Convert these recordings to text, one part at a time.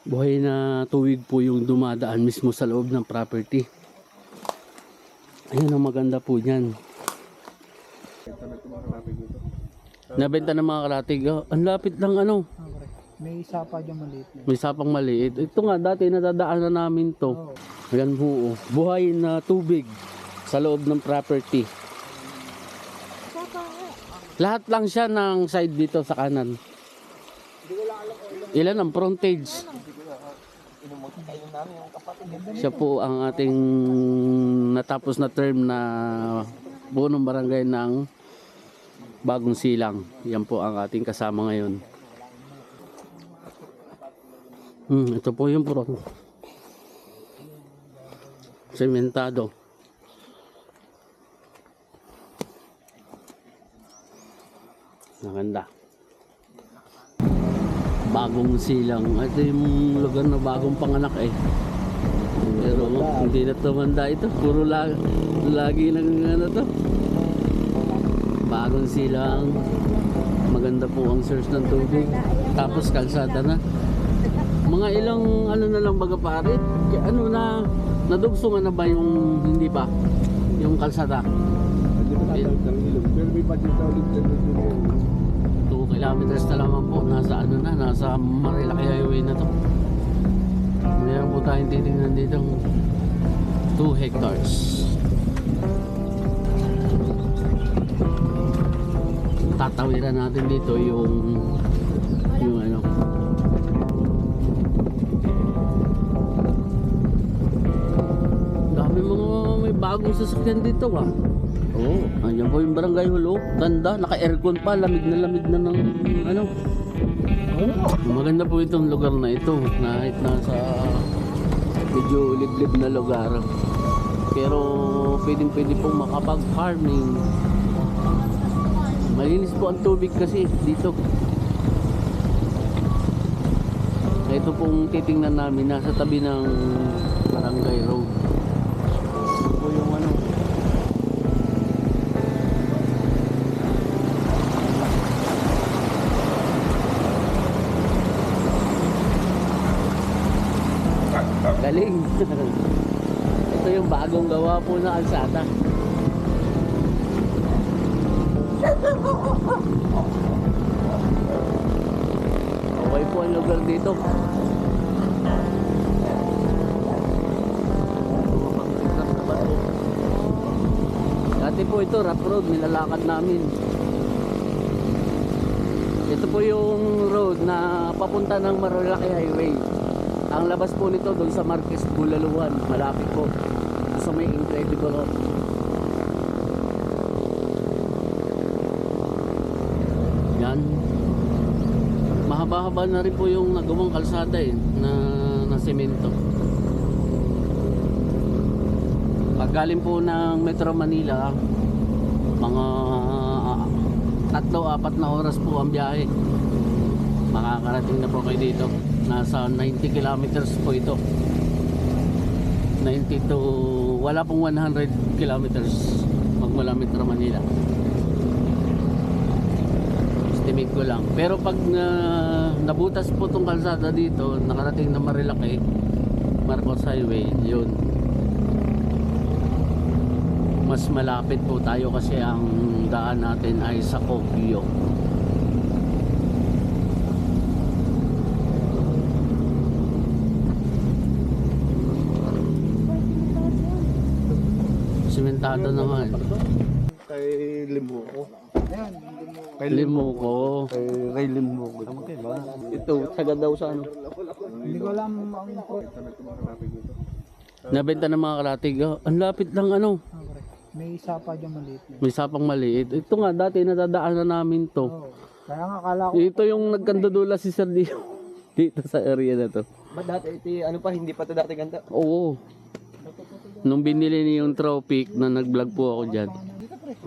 Buhay na tuwig po yung dumadaan mismo sa loob ng property. Ayun ang maganda po niyan. Nabenta ng mga karatig. Oh, ang lapit lang ano. May sapa dyan maliit. May sapang maliit. Ito nga dati nadadaanan namin to. Ayan po. Buhay na tubig sa loob ng property. Lahat lang siya ng side dito sa kanan. Ilan ang frontage? Siya po ang ating natapos na term na punong barangay ng Bagong Silang. Yan po ang ating kasama ngayon. Ito po yung front. Sementado. Maganda. Bagong Silang. Ito yung lugar na bagong panganak eh. Pero hindi na tumanda ito. Puro lagi ng ano to. Bagong Silang. Maganda po ang source ng tubig. Tapos kalsada na. Mga ilang ano na lang baga pare. Ano na nadugsungan na ba yung hindi pa? Yung kalsada. Pero may budget na ulit dyan. 2 kilometers na naman po. Nasa ano na, nasa Marilaki Highway na to. Mayroon po tayong titingnan dito 2 hectares. Tatawiran natin dito yung ano. Dami mga may bagong sasakyan dito ah. Oh, ayan po yung barangay Hulo. Ganda, naka-aircon pa, lamig na ng ano. Maganda po itong lugar na ito, kahit nasa medyo liblib na lugar. Pero pwede pong makapag-farming. Malinis po ang tubig kasi dito. Ito pong titingnan namin, nasa tabi ng barangay road. Ito po yung ano. Galing. Ito yung bagong gawa po na kalsada. Okay po ang lugar dito. Dati po ito rough road, nilalakad namin. Ito po yung road na papunta ng Marilaki Highway. Ang labas po nito doon sa Marquez Bulaluan, malapit po sa may Incredible. Yan. Mahaba-haba na rin po yung nagawang kalsada eh, na semento. Pag galing po ng Metro Manila, mga 3-4 na oras po ang biyahe. Makakarating na po kayo dito. Nasa 90 kilometers po ito. 90 to wala pong 100 kilometers magmula Metro Manila. Estimate ko lang. Pero pag nabutas po tong kalsada dito, nakarating na Marilaki, Marcos Highway, yun. Mas malapit po tayo kasi ang daan natin ay sa Kogyo. Simentado naman. Kay Limuko. Ayan, Kay Limuko. Kay Limuko. Ito, taga daw sa ano. Hindi ko alam ang Nabenta ng mga karatig. Oh, ang lapit lang ano. may sapa dyan maliit. May sapang maliit. Ito nga, dati nadadaanan namin to. Kaya nga akala ko. Ito yung nagkandudula si Sir Dio. Dito sa area na to. Ba dati ito ano pa hindi pa to dati ganda. Oo. Nung binili niya yung Tropic na nag-vlog po ako dyan.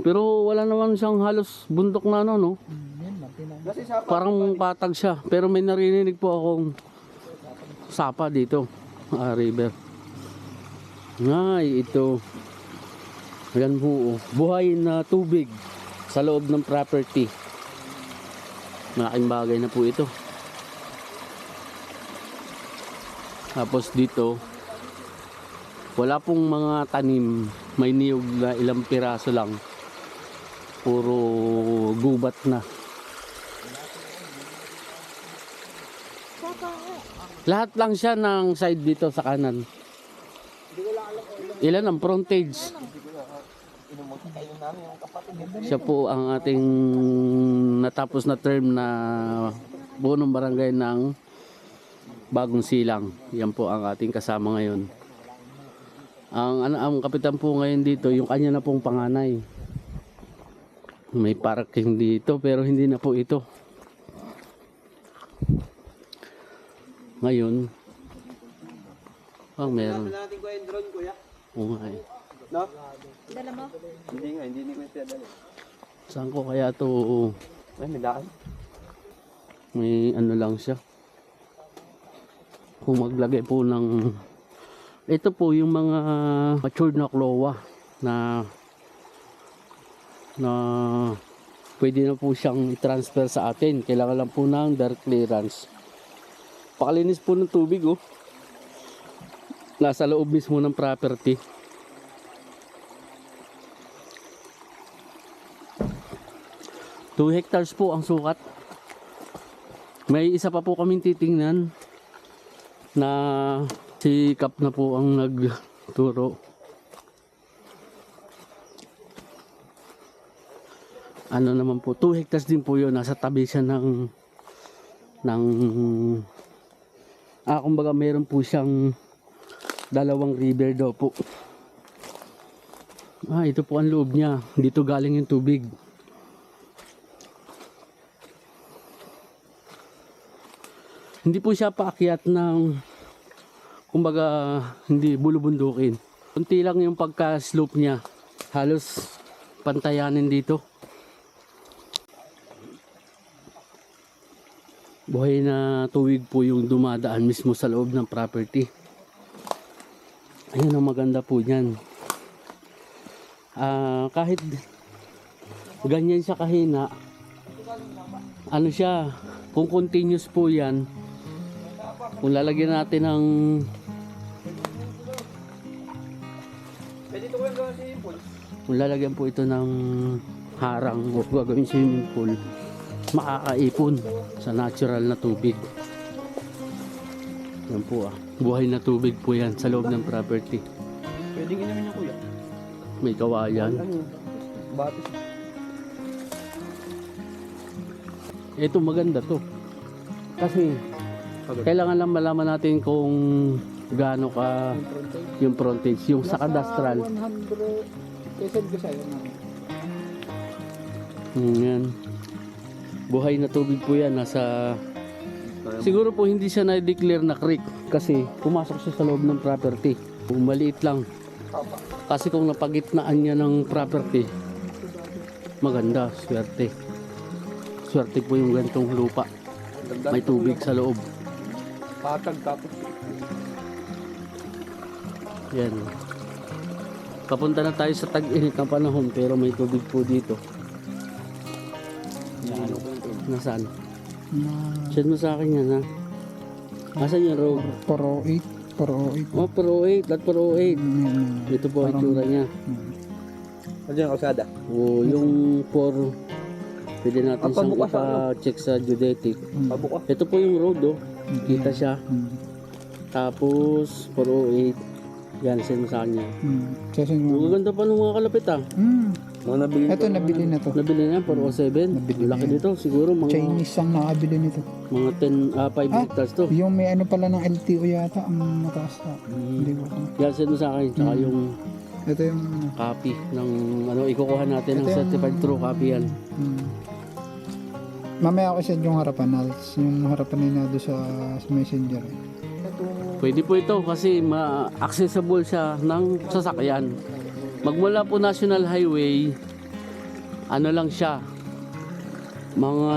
Pero wala naman siyang halos bundok na ano, no? Kasi sa Parang patag siya. Pero may narinig po akong sapa dito. River. Ay, ito. Ayan po. Buhay na tubig sa loob ng property. Malaking bagay na po ito. Tapos dito, wala pong mga tanim. May niyog na ilang piraso lang. Puro gubat na. Lahat lang siya ng side dito sa kanan. Ilan ang frontage? Siya po ang ating natapos na term na punong barangay ng Bagong Silang. Yan po ang ating kasama ngayon. Ang kapitan po ngayon dito, yung kanya na pong panganay. May parking dito pero hindi na po ito. Ngayon, meron. Wala natin kuya yung drone, kuya. Oo nga eh. No? Dala mo? Hindi ko yung dala. Saan ko kaya to? Ay, may daan. May ano lang siya. Kung maglagay po ng... Ito po yung mga matured na klowa na pwede na po siyang i-transfer sa atin. Kailangan lang po ng dirt clearance. Pakalinis po ng tubig oh. Nasa loob mismo ng property. Two hectares po ang sukat. May isa pa po kaming titingnan na si Kap na po ang nagturo. Ano naman po, 2 hectares din po yun. Nasa tabi siya kumbaga meron po siyang 2 river daw po. Ito po ang loob niya. Dito galing yung tubig. Hindi po siya paakyat ng kumbaga hindi bulubundukin. Kunti lang yung pagka-slope niya. Halos pantayanin dito. Buhay na tuwig po yung dumadaan mismo sa loob ng property. Ayun ang maganda po niyan. Kahit ganyan siya kahina, ano siya, kung continuous po yan, kung lalagyan natin ng Pwede ito kuya gawin swimming pool. kung lalagyan po ito ng harang o gagawin swimming pool, makakaipon sa natural na tubig. Yan po buhay na tubig po yan sa loob ng property. Pwede inumin niyo kuya. May kawayan. Batis. Ito maganda to. Kasi kailangan lang malaman natin kung gaano ka yung frontage, yung sa kadastral. 100 pesos ko sa'yo namin. Yan. Buhay na tubig po yan. Siguro po hindi siya na-declare na creek kasi pumasok siya sa loob ng property. Kung maliit lang. Kasi kung napagitnaan niya ng property, maganda, swerte. Swerte po yung ganitong lupa. May tubig sa loob. Patag tapos. Yan. Papunta na tayo sa tag-init ng panahon pero may tubig po dito. Yan. Nasaan? Send mo sa akin yan ha. Nasaan yung road? 408. Oh, per 08. Lahat per 08. Ito po ang itsura niya. Nandiyan ang kalsada. O, yung 4, pwede natin siyang ipa-check sa geodetic. Pabuka. Ito po yung road oh. Kita siya. Tapos, 408. Yan, send mo sa kanya. Ang ganda pa ng mga kalapit ah. Mga nabili. Ito, nabili na to. Nabili na 407. Nabili Laki na. nito. Siguro mga Chinese ang nakabili nito. mga 5 hectares to. Yung may ano pala ng LTO yata, ang mataas na. Hindi ko alam. Yan, send mo sa akin. Tsaka yung Ito yung copy ng ikukuha natin ng Ito yung- certified true copy yan. mamaya ako send yung harapan. Yung harapan nila doon sa messenger. Pwede po ito kasi ma-accessible siya ng sasakyan. Magmula po National Highway, ano lang siya, mga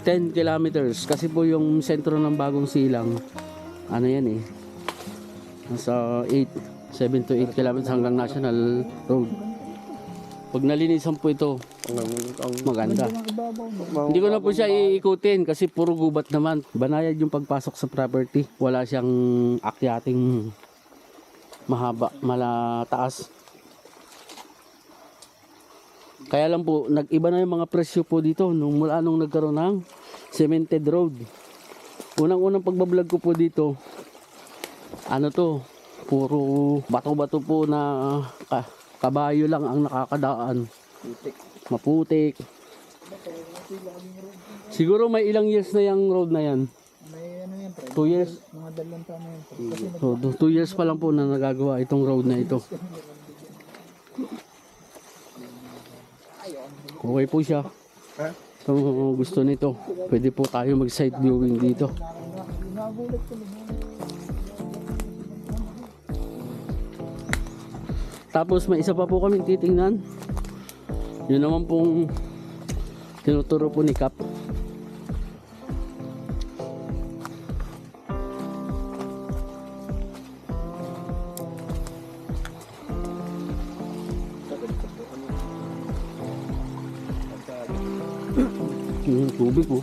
10 kilometers. Kasi po yung sentro ng Bagong Silang, ano yan eh, nasa 7 to 8 kilometers hanggang National Road. Pag nalinisan po ito, maganda. Ang ibabaw mo. Hindi ko na po siya iikutin kasi puro gubat naman. Banayad yung pagpasok sa property. Wala siyang akyating mahaba, malataas. Kaya lang po, nag-iba na yung mga presyo po dito mula nung nagkaroon ng cemented road. Unang-unang pagbablog ko po dito, ano to, puro bato-bato po na kabayo lang ang nakakadaan. Maputik. Siguro may ilang years na yung road na yan. May ano yan, pre. 2 years. Mga dalawang taon na yan, pre. Kasi So, 2 years pa lang po na nagagawa itong road na ito. Okay po siya. Kung gusto nito, pwede po tayo mag-site viewing dito. nagulat ko lang. Tapos may isa pa po kaming titingnan. Yun naman pong tinuturo po ni Cap. Yung tubig po.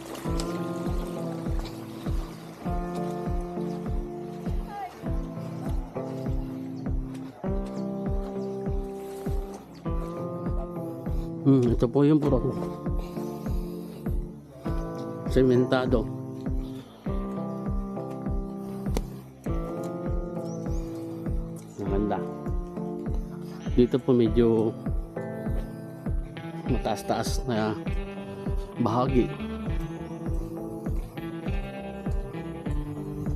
Ito po yung puro sementado. Maganda. Dito po medyo mataas-taas na bahagi.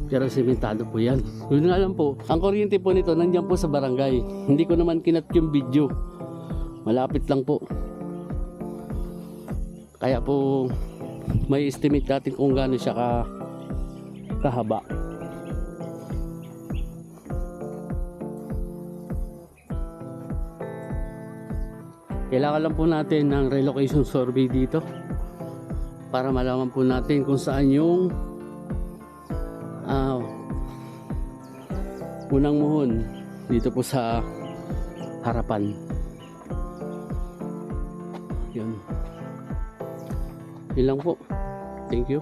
Pero sementado po yan. Yun nga lang po, ang kuryente po nito nandiyan po sa barangay. Hindi ko naman kinat yung video. Malapit lang po. Kaya po may estimate natin kung gaano siya kahaba. Kailangan lang po natin ng relocation survey dito para malaman po natin kung saan yung unang muhon dito po sa harapan. Yun. Yun lang po. Thank you.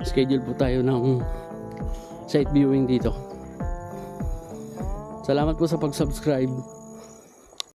Schedule po tayo ng site viewing dito. Salamat po sa pag-subscribe.